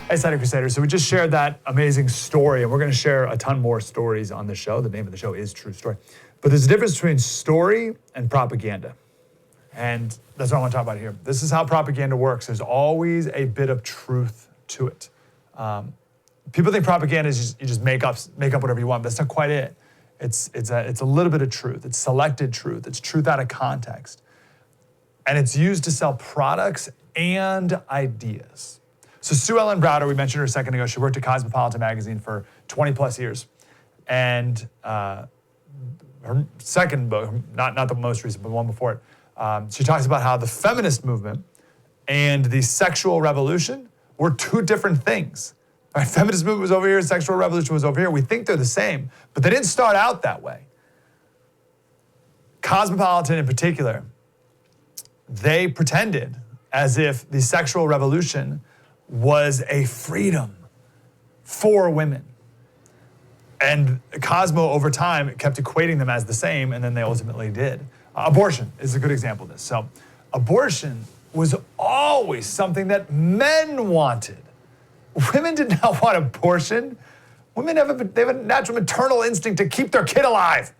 Hey, Slater Crusaders. So we just shared that amazing story, and we're going to share a ton more stories on the show. The name of the show is True Story. But there's a difference between story and propaganda. And that's what I want to talk about here. This is how propaganda works. There's always a bit of truth to it. People think propaganda is you just make up whatever you want, but that's not quite it. It's a little bit of truth. It's selected truth. It's truth out of context. And it's used to sell products and ideas. So Sue Ellen Browder, we mentioned her a second ago, she worked at Cosmopolitan magazine for 20 plus years. And her second book, not the most recent, but the one before it, she talks about how the feminist movement and the sexual revolution were two different things. Right? Feminist movement was over here, sexual revolution was over here. We think they're the same, but they didn't start out that way. Cosmopolitan in particular, they pretended as if the sexual revolution was a freedom for women. And Cosmo, over time, kept equating them as the same, and then they ultimately did. Abortion is a good example of this. So abortion was always something that men wanted. Women did not want abortion. Women have a natural maternal instinct to keep their kid alive.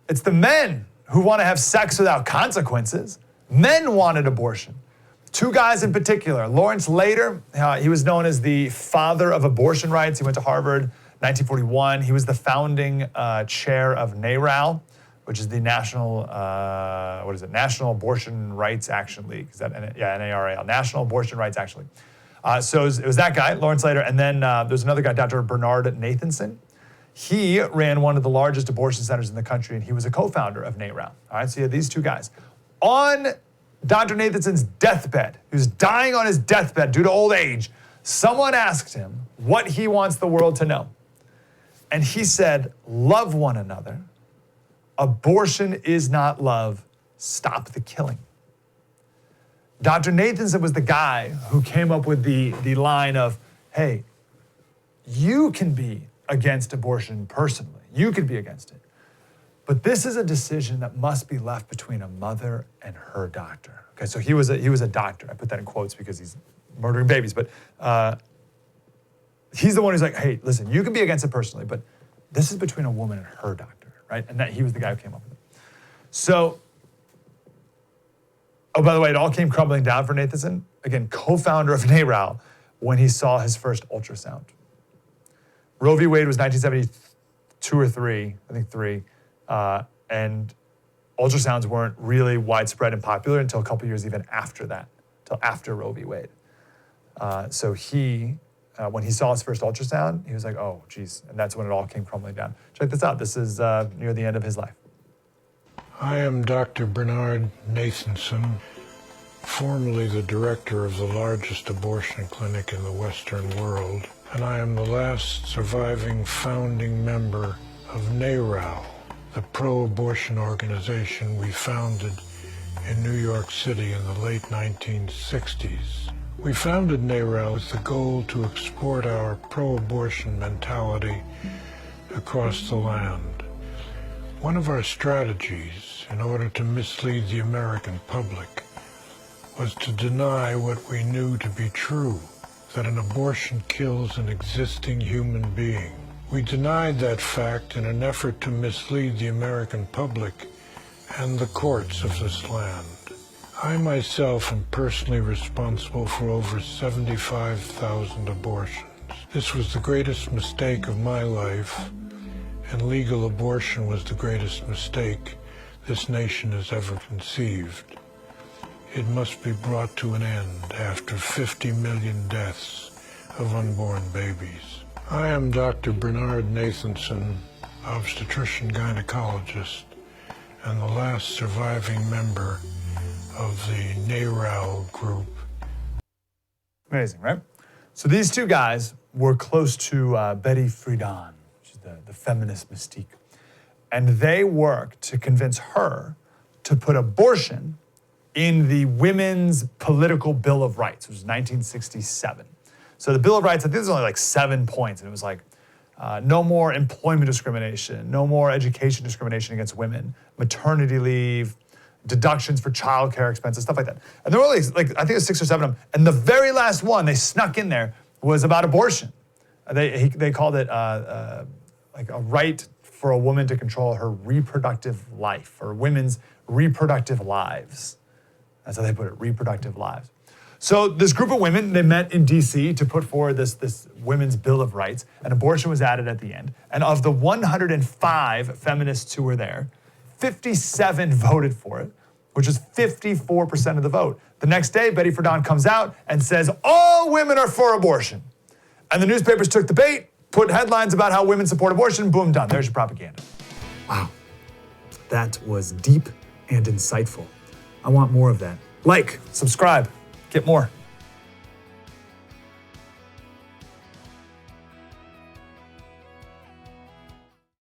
It's the men who want to have sex without consequences. Men wanted abortion. Two guys in particular, Lawrence Slater, he was known as the father of abortion rights. He went to Harvard, 1941. He was the founding chair of NARAL, which is the National Abortion Rights Action League. Is that, NARAL, National Abortion Rights Action League. So it was that guy, Lawrence Slater, and then there's another guy, Dr. Bernard Nathanson. He ran one of the largest abortion centers in the country, and he was a co-founder of NARAL. All right, so you had these two guys. On Dr. Nathanson's deathbed, he was dying on his deathbed due to old age, someone asked him what he wants the world to know. And he said, love one another. Abortion is not love. Stop the killing. Dr. Nathanson was the guy who came up with the line of, hey, you can be against abortion personally. You could be against it. But this is a decision that must be left between a mother and her doctor. Okay, so he was a doctor. I put that in quotes because he's murdering babies, but he's the one who's like, hey, listen, you can be against it personally, but this is between a woman and her doctor, right? And that he was the guy who came up with it. So, oh, by the way, it all came crumbling down for Nathanson, again, co-founder of NARAL, when he saw his first ultrasound. Roe v. Wade was 1972 or three, I think three. And ultrasounds weren't really widespread and popular until a couple years even after that, until after Roe v. Wade. So he, when he saw his first ultrasound, he was like, oh, geez. And that's when it all came crumbling down. Check this out. This is near the end of his life. I am Dr. Bernard Nathanson, formerly the director of the largest abortion clinic in the Western world, and I am the last surviving founding member of NARAL, the pro-abortion organization we founded in New York City in the late 1960s. We founded NARAL with the goal to export our pro-abortion mentality across the land. One of our strategies in order to mislead the American public was to deny what we knew to be true, that an abortion kills an existing human being. We denied that fact in an effort to mislead the American public and the courts of this land. I myself am personally responsible for over 75,000 abortions. This was the greatest mistake of my life, and legal abortion was the greatest mistake this nation has ever conceived. It must be brought to an end after 50 million deaths of unborn babies. I am Dr. Bernard Nathanson, obstetrician-gynecologist, and the last surviving member of the NARAL group. Amazing, right? So these two guys were close to Betty Friedan, which is the feminist mystique. And they worked to convince her to put abortion in the Women's Political Bill of Rights, which was 1967. So the Bill of Rights, I think there's only like 7 points, and it was like no more employment discrimination, no more education discrimination against women, maternity leave, deductions for childcare expenses, stuff like that. And there were only, like, I think it was 6 or 7 of them. And the very last one they snuck in there was about abortion. They called it like a right for a woman to control her reproductive life, or women's reproductive lives. That's how they put it, reproductive lives. So this group of women, they met in DC to put forward this Women's Bill of Rights, and abortion was added at the end. And of the 105 feminists who were there, 57 voted for it, which is 54% of the vote. The next day, Betty Friedan comes out and says, all women are for abortion. And the newspapers took the bait, put headlines about how women support abortion, boom, done. There's your propaganda. Wow. That was deep and insightful. I want more of that. Like, subscribe, get more.